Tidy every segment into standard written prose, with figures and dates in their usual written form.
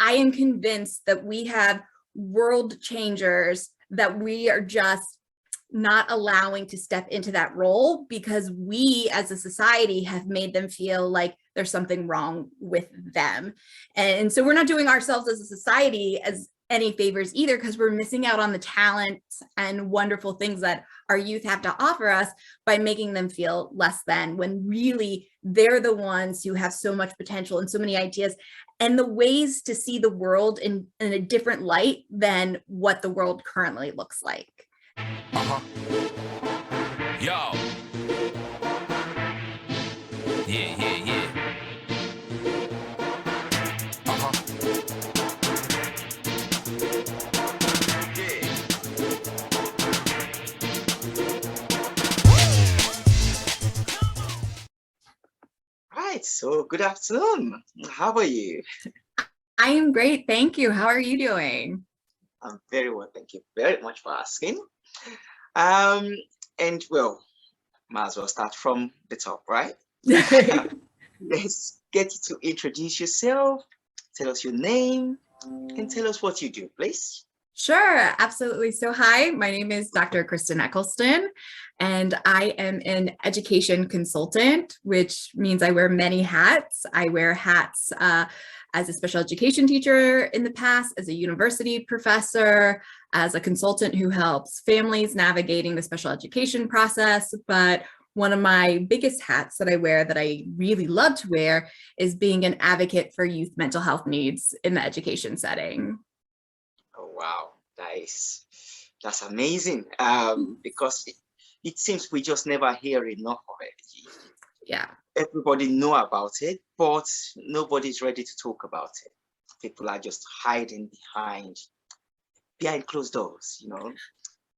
I am convinced that we have world changers that we are just not allowing to step into that role because we as a society have made them feel like there's something wrong with them. And so we're not doing ourselves as a society as any favors either, because we're missing out on the talent and wonderful things that our youth have to offer us by making them feel less than, when really they're the ones who have so much potential and so many ideas and the ways to see the world in a different light than what the world currently looks like. Yo. Yeah. Right, so good afternoon. How are you? I am great, thank you. How are you doing? I'm very well, thank you very much for asking. And well, might as well start from the top, right? Let's get you to introduce yourself, tell us your name, and tell us what you do, please. Sure, absolutely. So hi, my name is Dr. Kristen Eccleston, and I am an education consultant, which means I wear many hats. I wear hats as a special education teacher in the past, as a university professor, as a consultant who helps families navigating the special education process. But one of my biggest hats that I wear that I really love to wear is being an advocate for youth mental health needs in the education setting. Oh, wow, that's amazing. Because it seems we just never hear enough of it. Yeah. Everybody know about it, but nobody's ready to talk about it. People are just hiding behind closed doors, you know.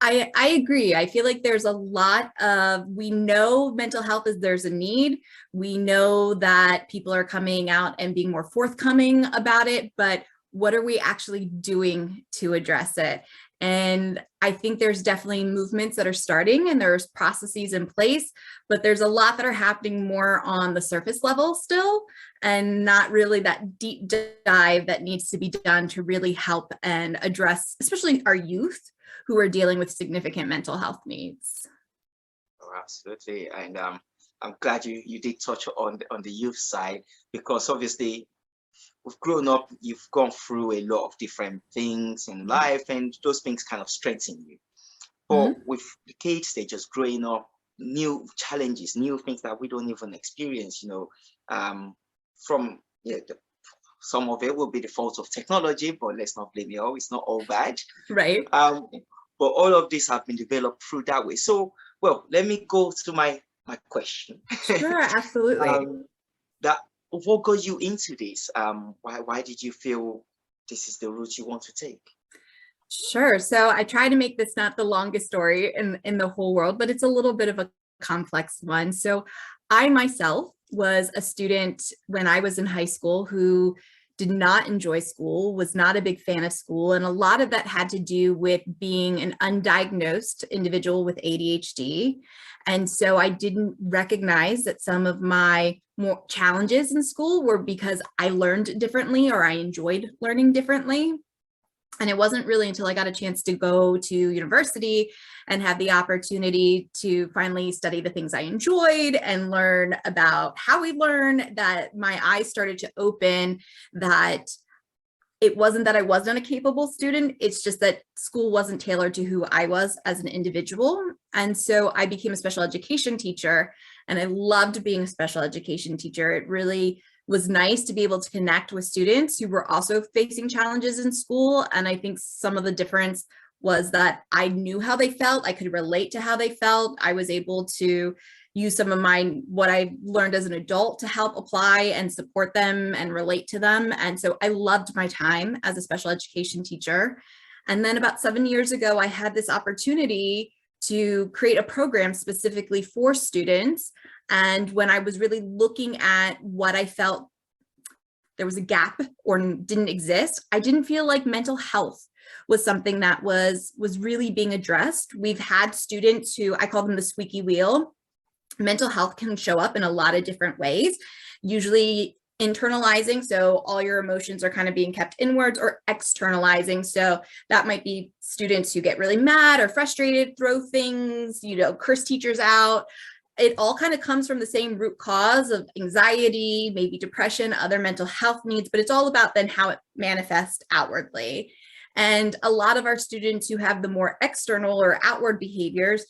I agree. I feel like there's a lot of, we know mental health is, there's a need. We know that people are coming out and being more forthcoming about it, but what are we actually doing to address it? And I think there's definitely movements that are starting and there's processes in place, but there's a lot that are happening more on the surface level still, and not really that deep dive that needs to be done to really help and address, especially our youth who are dealing with significant mental health needs. Oh, absolutely. And I'm glad you did touch on the youth side, because obviously we've grown up, you've gone through a lot of different things in life, and those things kind of strengthen you. But with the kids, they're just growing up, new challenges, new things that we don't even experience, you know. Some of it will be the fault of technology, but let's not blame it all. It's not all bad. Right. But all of these have been developed through that way. So, well, let me go to my question. Sure, absolutely. What got you into this? Why did you feel this is the route you want to take? Sure. So I try to make this not the longest story in the whole world, but it's a little bit of a complex one. So I myself was a student when I was in high school who did not enjoy school, was not a big fan of school. And a lot of that had to do with being an undiagnosed individual with ADHD. And so I didn't recognize that some of my more challenges in school were because I learned differently or I enjoyed learning differently. And it wasn't really until I got a chance to go to university and have the opportunity to finally study the things I enjoyed and learn about how we learn that my eyes started to open, that it wasn't that I wasn't a capable student. It's just that school wasn't tailored to who I was as an individual. And so I became a special education teacher, and I loved being a special education teacher. It really was nice to be able to connect with students who were also facing challenges in school. And I think some of the difference was that I knew how they felt. I could relate to how they felt. I was able to use some of what I learned as an adult to help apply and support them and relate to them. And so I loved my time as a special education teacher. And then about 7 years ago, I had this opportunity to create a program specifically for students. And when I was really looking at what I felt there was a gap or didn't exist, I didn't feel like mental health was something that was really being addressed. We've had students who, I call them the squeaky wheel. Mental health can show up in a lot of different ways. Usually internalizing, so all your emotions are kind of being kept inwards, or externalizing, so that might be students who get really mad or frustrated, throw things, curse teachers out. It all kind of comes from the same root cause of anxiety, maybe depression, other mental health needs, but it's all about then how it manifests outwardly. And a lot of our students who have the more external or outward behaviors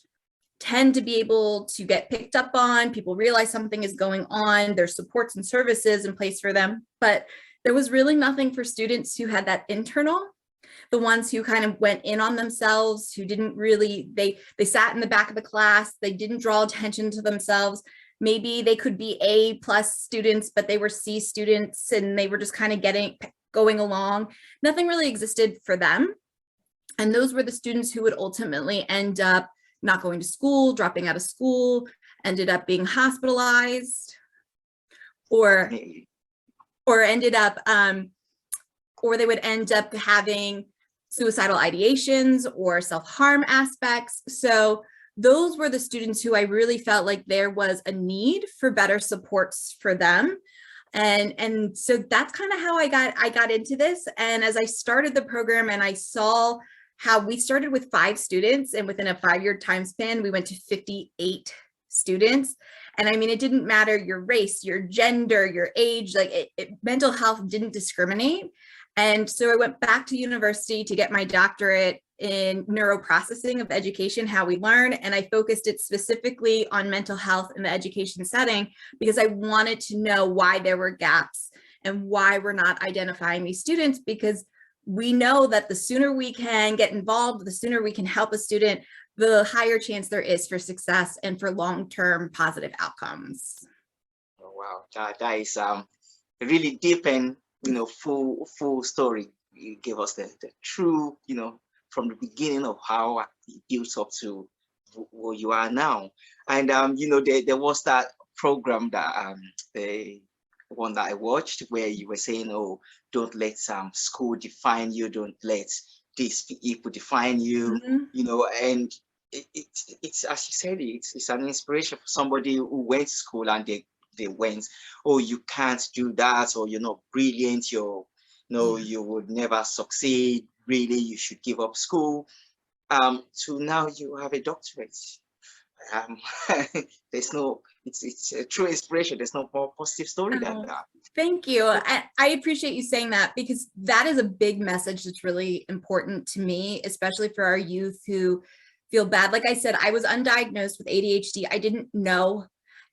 tend to be able to get picked up on. People realize something is going on. There's supports and services in place for them. But there was really nothing for students who had that internal, the ones who kind of went in on themselves, who didn't really, they sat in the back of the class, they didn't draw attention to themselves. Maybe they could be A+ students, but they were C students and they were just kind of going along. Nothing really existed for them. And those were the students who would ultimately end up not going to school, dropping out of school, ended up being hospitalized, or ended up, or they would end up having suicidal ideations or self-harm aspects. So those were the students who I really felt like there was a need for better supports for them. And so that's kind of how I got into this. And as I started the program and I saw how we started with 5 students, and within a 5-year time span, we went to 58 students. And I mean, it didn't matter your race, your gender, your age, like mental health didn't discriminate. And so I went back to university to get my doctorate in neuroprocessing of education, how we learn. And I focused it specifically on mental health in the education setting, because I wanted to know why there were gaps and why we're not identifying these students, because we know that the sooner we can get involved, the sooner we can help a student, the higher chance there is for success and for long-term positive outcomes. Oh, wow, that is really deep and full story. You give us the true, from the beginning of how it builds up to where you are now. And there was that program that the one that I watched where you were saying, oh, don't let school define you, don't let these people define you, and it's as you said, it's an inspiration for somebody who went to school and they went, oh, you can't do that, or you're not brilliant, you would never succeed, really, you should give up school. To now you have a doctorate. It's a true inspiration. There's no more positive story than that. Thank you. I appreciate you saying that, because that is a big message that's really important to me, especially for our youth who feel bad. Like I said, I was undiagnosed with ADHD. I didn't know.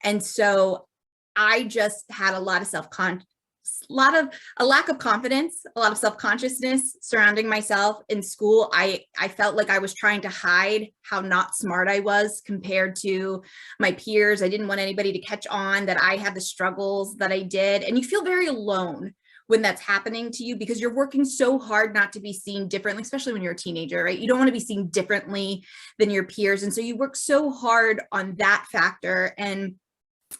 And so I just had a lot of a lack of confidence, a lot of self-consciousness surrounding myself in school. I felt like I was trying to hide how not smart I was compared to my peers. I didn't want anybody to catch on that I had the struggles that I did. And you feel very alone when that's happening to you, because you're working so hard not to be seen differently, especially when you're a teenager, right? You don't want to be seen differently than your peers. And so you work so hard on that factor, and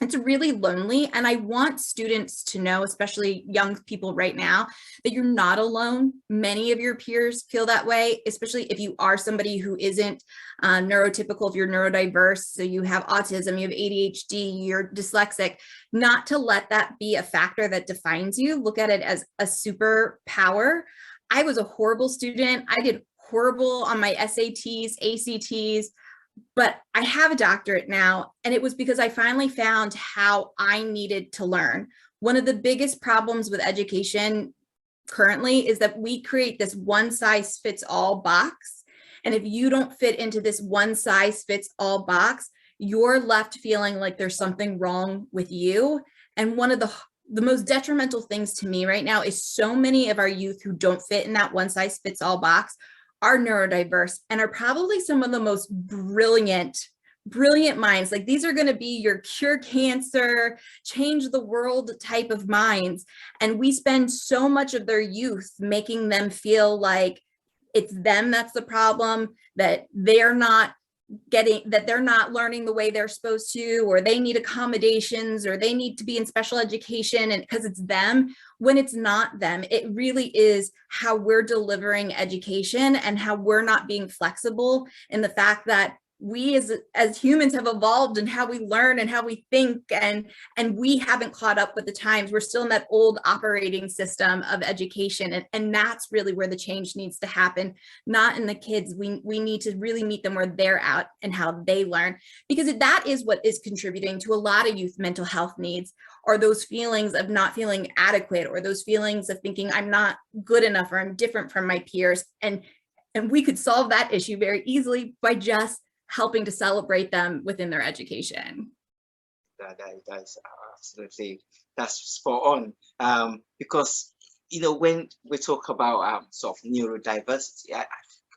it's really lonely. And I want students to know, especially young people right now, that you're not alone. Many of your peers feel that way, especially if you are somebody who isn't neurotypical, if you're neurodiverse, so you have autism, you have ADHD, you're dyslexic. Not to let that be a factor that defines you. Look at it as a superpower. I was a horrible student. I did horrible on my SATs, ACTs, but I have a doctorate now, and it was because I finally found how I needed to learn. One of the biggest problems with education currently is that we create this one-size-fits-all box. And if you don't fit into this one-size-fits-all box, you're left feeling like there's something wrong with you. And one of the most detrimental things to me right now is so many of our youth who don't fit in that one-size-fits-all box are neurodiverse and are probably some of the most brilliant minds. Like, these are going to be your cure cancer, change the world type of minds. And we spend so much of their youth making them feel like it's them that's the problem, that they're not learning the way they're supposed to, or they need accommodations, or they need to be in special education, and because it's them, when it's not them. It really is how we're delivering education and how we're not being flexible in the fact that we as humans have evolved and how we learn and how we think, and we haven't caught up with the times. We're still in that old operating system of education, and that's really where the change needs to happen, not in the kids. We need to really meet them where they're at and how they learn, because that is what is contributing to a lot of youth mental health needs, or those feelings of not feeling adequate, or those feelings of thinking I'm not good enough or I'm different from my peers. And we could solve that issue very easily by just helping to celebrate them within their education. That's absolutely, that's spot on. Because, you know, when we talk about sort of neurodiversity, I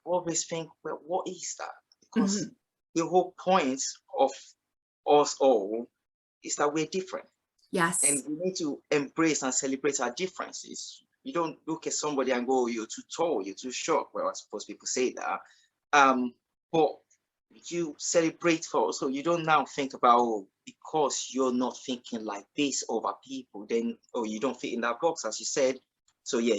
always think, well, what is that? Because the whole point of us all is that we're different. Yes. And we need to embrace and celebrate our differences. You don't look at somebody and go, you're too tall, you're too short. Well, I suppose people say that. But you celebrate for, so you don't now think about, oh, because you're not thinking like this over people, then, oh, you don't fit in that box, as you said. So yeah,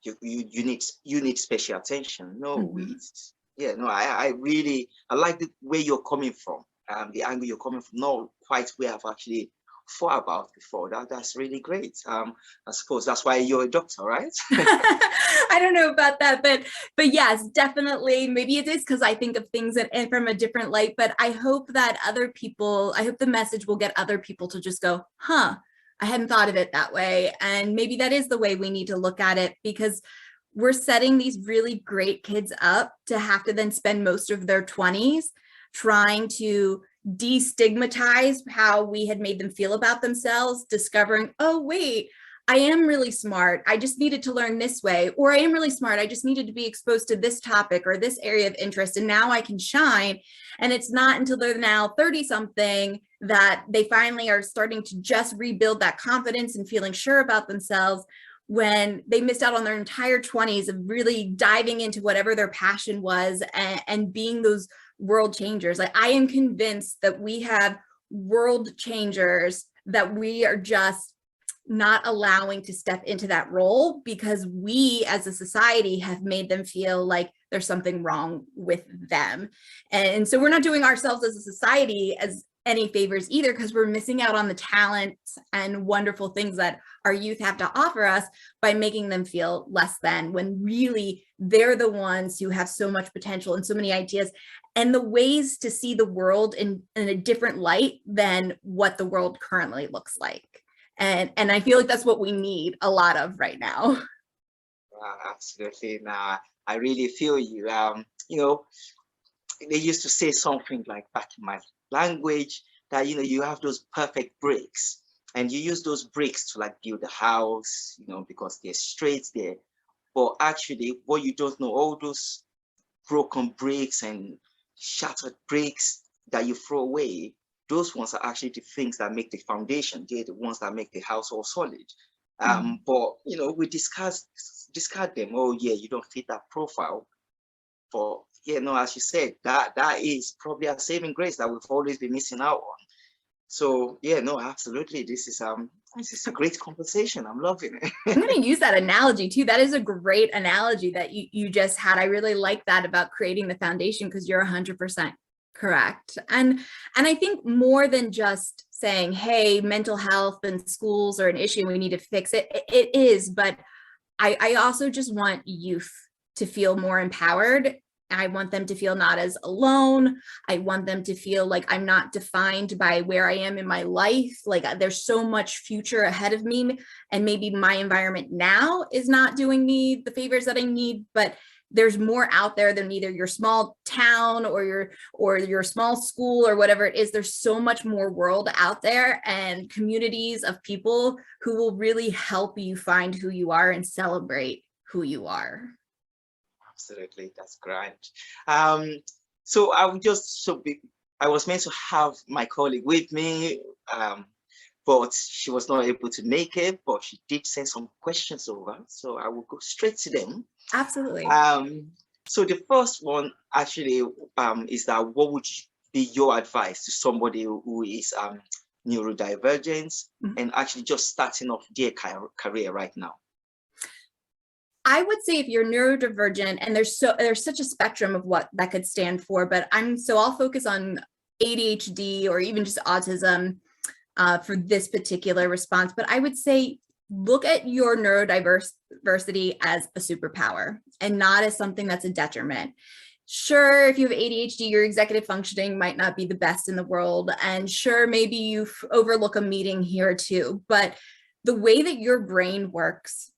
you need special attention. No, it's, yeah, no, I really, I like the way you're coming from, the angle you're coming from, not quite where I've actually thought about before. That's really great. I suppose that's why you're a doctor, right? I don't know about that, but yes, definitely. Maybe it is because I think of things and from a different light, but I hope that other people, I hope the message will get other people to just go, huh, I hadn't thought of it that way. And maybe that is the way we need to look at it, because we're setting these really great kids up to have to then spend most of their 20s trying to destigmatize how we had made them feel about themselves, discovering, oh, wait, I am really smart. I just needed to learn this way, or I am really smart. I just needed to be exposed to this topic or this area of interest, and now I can shine. And it's not until they're now 30 something that they finally are starting to just rebuild that confidence and feeling sure about themselves, when they missed out on their entire 20s of really diving into whatever their passion was and being those world changers. Like, I am convinced that we have world changers that we are just not allowing to step into that role, because we as a society have made them feel like there's something wrong with them. And so we're not doing ourselves as a society as any favors either, because we're missing out on the talents and wonderful things that our youth have to offer us by making them feel less than, when really they're the ones who have so much potential and so many ideas and the ways to see the world in a different light than what the world currently looks like. And I feel like that's what we need a lot of right now. Absolutely. Now, I really feel you. You know, they used to say something like, back in my language, that, you know, you have those perfect bricks and you use those bricks to like build a house, you know, because they're straight there. But actually, what you don't know, all those broken bricks and shattered bricks that you throw away, those ones are actually the things that make the foundation. They're the ones that make the house all solid. But, you know, we discard them. Oh yeah, you don't fit that profile. But yeah, no, as you said, that is probably a saving grace that we've always been missing out on. So yeah, no, absolutely. This is a great conversation. I'm loving it. I'm going to use that analogy too. That is a great analogy that you just had. I really like that about creating the foundation, because you're 100% correct. And I think more than just saying, hey, mental health and schools are an issue, we need to fix it. It is, but I also just want youth to feel more empowered. I want them to feel not as alone. I want them to feel like I'm not defined by where I am in my life. Like, there's so much future ahead of me, and maybe my environment now is not doing me the favors that I need, but there's more out there than either your small town or your small school or whatever it is. There's so much more world out there, and communities of people who will really help you find who you are and celebrate who you are. Absolutely, that's great. So I was meant to have my colleague with me, but she was not able to make it, but she did send some questions over, so I will go straight to them. Absolutely. So the first one actually is that, what would be your advice to somebody who is neurodivergent and actually just starting off their career right now? I would say if you're neurodivergent, and there's such a spectrum of what that could stand for, but I'll focus on ADHD or even just autism for this particular response. But I would say look at your neurodiversity as a superpower and not as something that's a detriment. Sure, if you have ADHD, your executive functioning might not be the best in the world. And sure, maybe you overlook a meeting here or two, but the way that your brain works,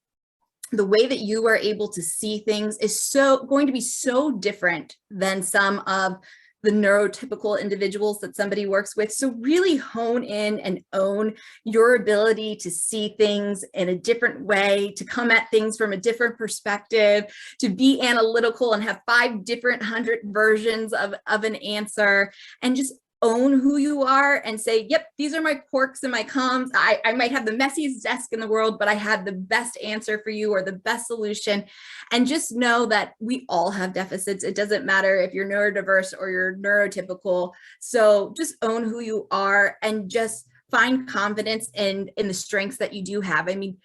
the way that you are able to see things is going to be so different than some of the neurotypical individuals that somebody works with. So really hone in and own your ability to see things in a different way, to come at things from a different perspective, to be analytical and have 500 versions of an answer, and just own who you are and say, yep, these are my quirks and my cons. I might have the messiest desk in the world, but I had the best answer for you or the best solution. And just know that we all have deficits. It doesn't matter if you're neurodiverse or you're neurotypical. So just own who you are and just find confidence in the strengths that you do have. I mean,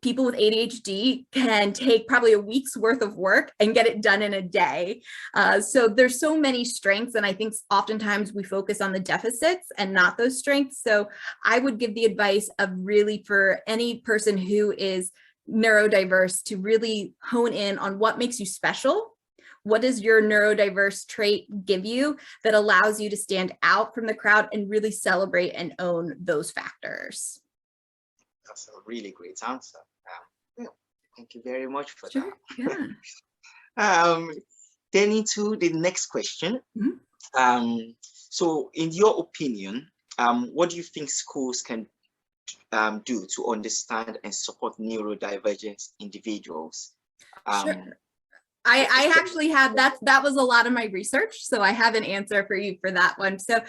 people with ADHD can take probably a week's worth of work and get it done in a day. So there's so many strengths. And I think oftentimes we focus on the deficits and not those strengths. So I would give the advice of really for any person who is neurodiverse to really hone in on what makes you special. What does your neurodiverse trait give you that allows you to stand out from the crowd and really celebrate and own those factors? That's a really great answer. Thank you very much for Sure, that. yeah. Then into the next question. Mm-hmm. So in your opinion, what do you think schools can do to understand and support neurodivergent individuals? Sure. I actually had that was a lot of my research, so I have an answer for you for that one. So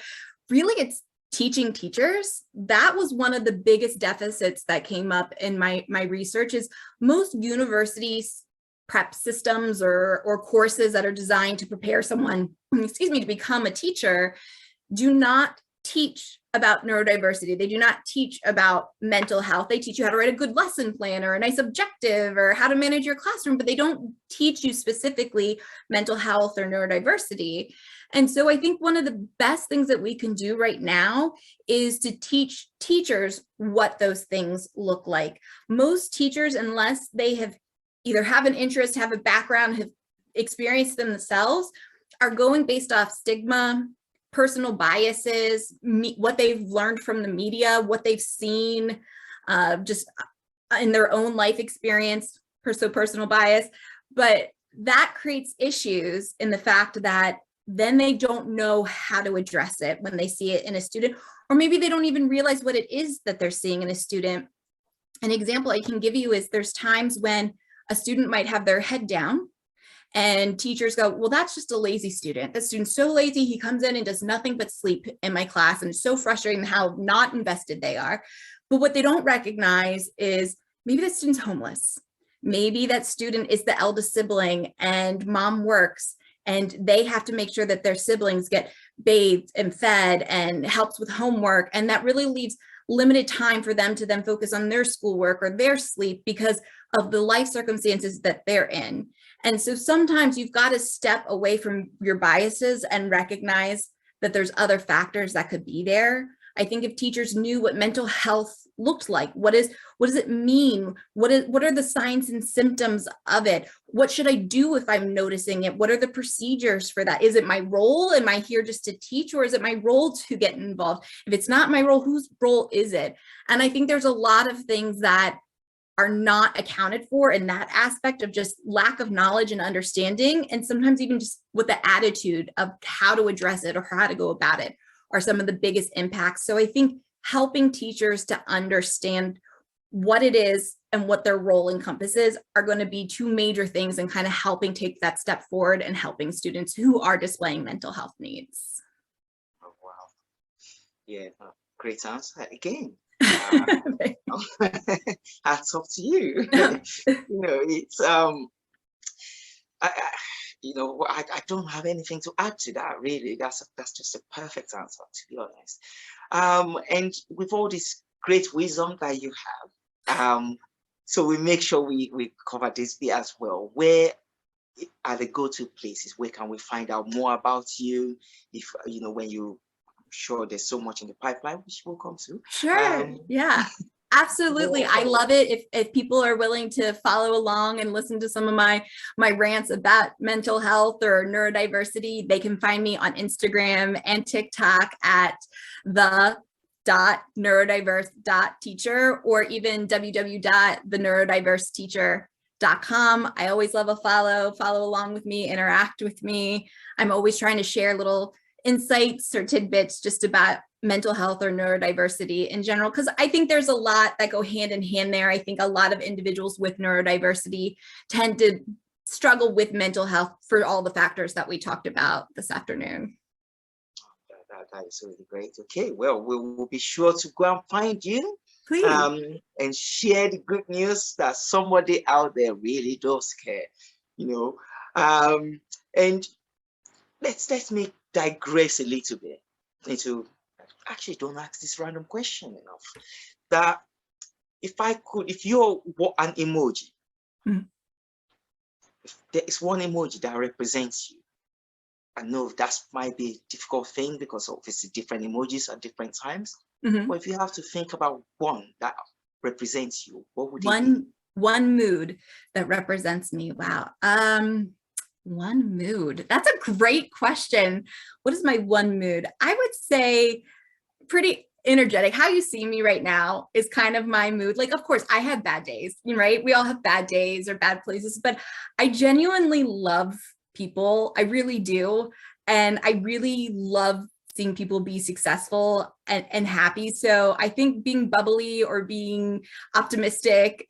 really it's teaching teachers. That was one of the biggest deficits that came up in my research. Is most universities prep systems or courses that are designed to prepare someone, excuse me, to become a teacher do not teach about neurodiversity. They do not teach about mental health. They teach you how to write a good lesson plan or a nice objective or how to manage your classroom, but they don't teach you specifically mental health or neurodiversity. And so I think one of the best things that we can do right now is to teach teachers what those things look like. Most teachers, unless they have either have an interest, have a background, have experienced them themselves, are going based off stigma, personal biases, what they've learned from the media, what they've seen just in their own life experience, so personal bias. But that creates issues in the fact that then they don't know how to address it when they see it in a student, or maybe they don't even realize what it is that they're seeing in a student. An example I can give you is there's times when a student might have their head down and teachers go, well, that's just a lazy student. That student's so lazy, he comes in and does nothing but sleep in my class, and it's so frustrating how not invested they are. But what they don't recognize is maybe that student's homeless. Maybe that student is the eldest sibling and mom works, and they have to make sure that their siblings get bathed and fed and helps with homework. And that really leaves limited time for them to then focus on their schoolwork or their sleep because of the life circumstances that they're in. And so sometimes you've got to step away from your biases and recognize that there's other factors that could be there. I think if teachers knew what mental health looked like, what does it mean? What are the signs and symptoms of it? What should I do if I'm noticing it? What are the procedures for that? Is it my role? Am I here just to teach, or is it my role to get involved? If it's not my role, whose role is it? And I think there's a lot of things that are not accounted for in that aspect of just lack of knowledge and understanding, and sometimes even just with the attitude of how to address it or how to go about it are some of the biggest impacts. So I think helping teachers to understand what it is and what their role encompasses are going to be two major things, and kind of helping take that step forward and helping students who are displaying mental health needs. Oh, wow. Yeah, great answer again. Hats off to you. It's I don't have anything to add to that, really. That's just a perfect answer, to be honest. And with all this great wisdom that you have, So we make sure we cover this bit as well. Where are the go-to places? Where can we find out more about you? If when you, I'm sure there's so much in the pipeline which we'll come to. Sure. Yeah. Absolutely. I love it if people are willing to follow along and listen to some of my rants about mental health or neurodiversity. They can find me on Instagram and TikTok at the.neurodiverse.teacher or even www.theneurodiverseteacher.com. I always love a follow along with me, interact with me. I'm always trying to share little insights or tidbits just about mental health or neurodiversity in general, because I think there's a lot that go hand in hand there. I think a lot of individuals with neurodiversity tend to struggle with mental health for all the factors that we talked about this afternoon. That is really great. Okay, well, we will be sure to go and find you. Please. And share the good news that somebody out there really does care, and let's make digress a little bit into, actually don't ask this random question enough, that if you're an emoji, if there is one emoji that represents you, I know that might be a difficult thing because obviously different emojis at different times, but if you have to think about one that represents you, what would it be? One mood that represents me. Wow. One mood. That's a great question. What is my one mood? I would say pretty energetic. How you see me right now is kind of my mood. Like, of course, I have bad days, right? We all have bad days or bad places, but I genuinely love people. I really do. And I really love seeing people be successful and happy. So I think being bubbly or being optimistic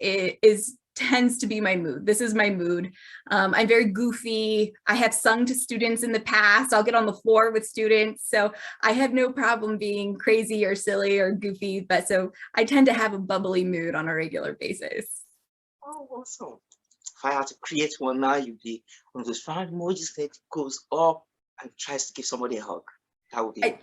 tends to be my mood. This is my mood. I'm very goofy. I have sung to students in the past. I'll get on the floor with students. So I have no problem being crazy or silly or goofy, but so I tend to have a bubbly mood on a regular basis. Oh, awesome. If I had to create one now, you'd be one of those fun emojis that goes up and tries to give somebody a hug. That would be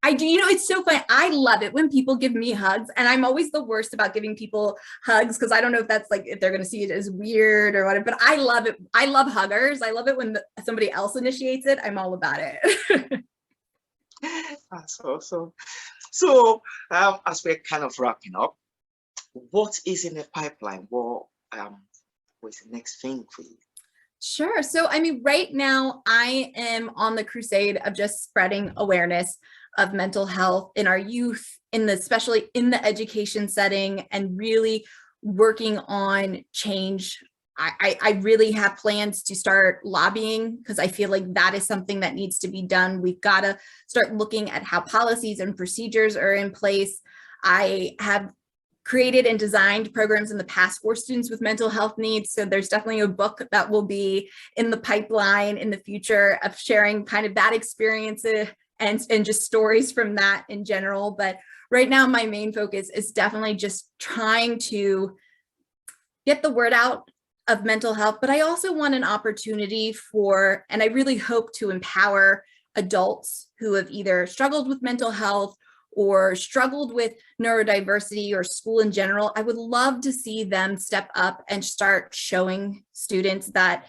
I do, it's so funny. I love it when people give me hugs, and I'm always the worst about giving people hugs because I don't know if that's like, if they're going to see it as weird or whatever, but I love it. I love huggers. I love it when somebody else initiates it. I'm all about it. That's awesome. So as we're kind of wrapping up, what is in the pipeline? What's the next thing for you? Sure. So, I mean, right now I am on the crusade of just spreading awareness of mental health in our youth, especially in the education setting, and really working on change. I really have plans to start lobbying because I feel like that is something that needs to be done. We've got to start looking at how policies and procedures are in place. I have created and designed programs in the past for students with mental health needs. So there's definitely a book that will be in the pipeline in the future of sharing kind of that experience and just stories from that in general. But right now, my main focus is definitely just trying to get the word out of mental health. But I also want an opportunity and I really hope to empower adults who have either struggled with mental health or struggled with neurodiversity or school in general. I would love to see them step up and start showing students that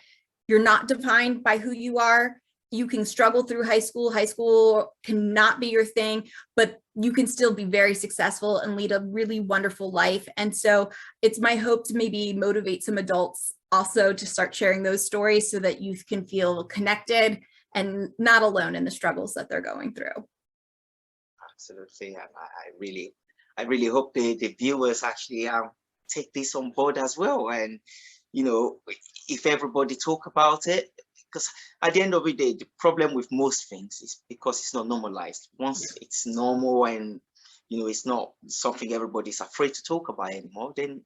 you're not defined by who you are. You can struggle through high school. High school cannot be your thing, but you can still be very successful and lead a really wonderful life. And so it's my hope to maybe motivate some adults also to start sharing those stories so that youth can feel connected and not alone in the struggles that they're going through. Absolutely. And I really hope the viewers actually take this on board as well. And, if everybody talk about it, because at the end of the day, the problem with most things is because it's not normalized. Once it's normal and, it's not something everybody's afraid to talk about anymore, then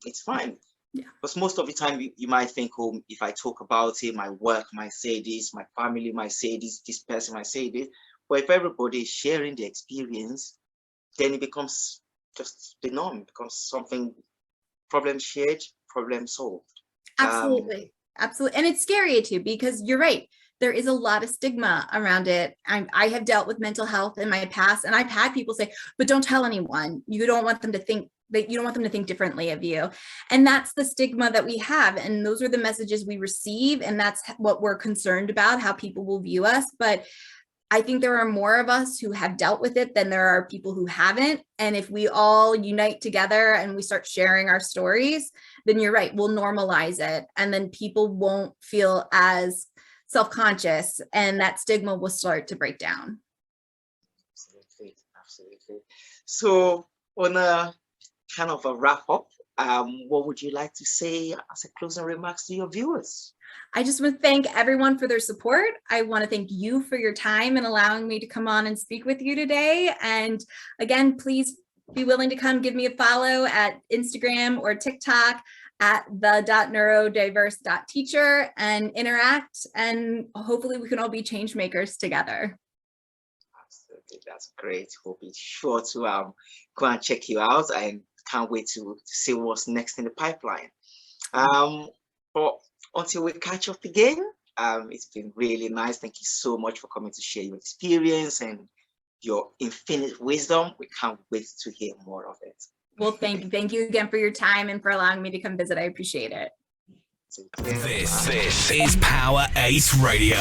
it's fine. Yeah. Because most of the time you might think, oh, if I talk about it, my work might say this, my family might say this, this person might say this. But if everybody is sharing the experience, then it becomes just the norm. It becomes something, problem shared, problem solved. Absolutely. Absolutely. And it's scary too, because you're right. There is a lot of stigma around it. I have dealt with mental health in my past, and I've had people say, but don't tell anyone. You don't want them to think that you don't want them to think differently of you. And that's the stigma that we have. And those are the messages we receive. And that's what we're concerned about, how people will view us. But I think there are more of us who have dealt with it than there are people who haven't. And if we all unite together and we start sharing our stories, then you're right, we'll normalize it. And then people won't feel as self-conscious, and that stigma will start to break down. Absolutely, absolutely. So on a kind of a wrap up, what would you like to say as a closing remarks to your viewers? I just want to thank everyone for their support. I want to thank you for your time and allowing me to come on and speak with you today. And again, please be willing to come give me a follow at Instagram or TikTok at the.neurodiverse.teacher and interact. And hopefully we can all be change makers together. Absolutely, that's great. We'll be sure to go and check you out, and can't wait to see what's next in the pipeline. But until we catch up again, it's been really nice. Thank you so much for coming to share your experience and your infinite wisdom. We can't wait to hear more of it. Well, thank you. Thank you again for your time and for allowing me to come visit. I appreciate it. This is Power 8 Radio.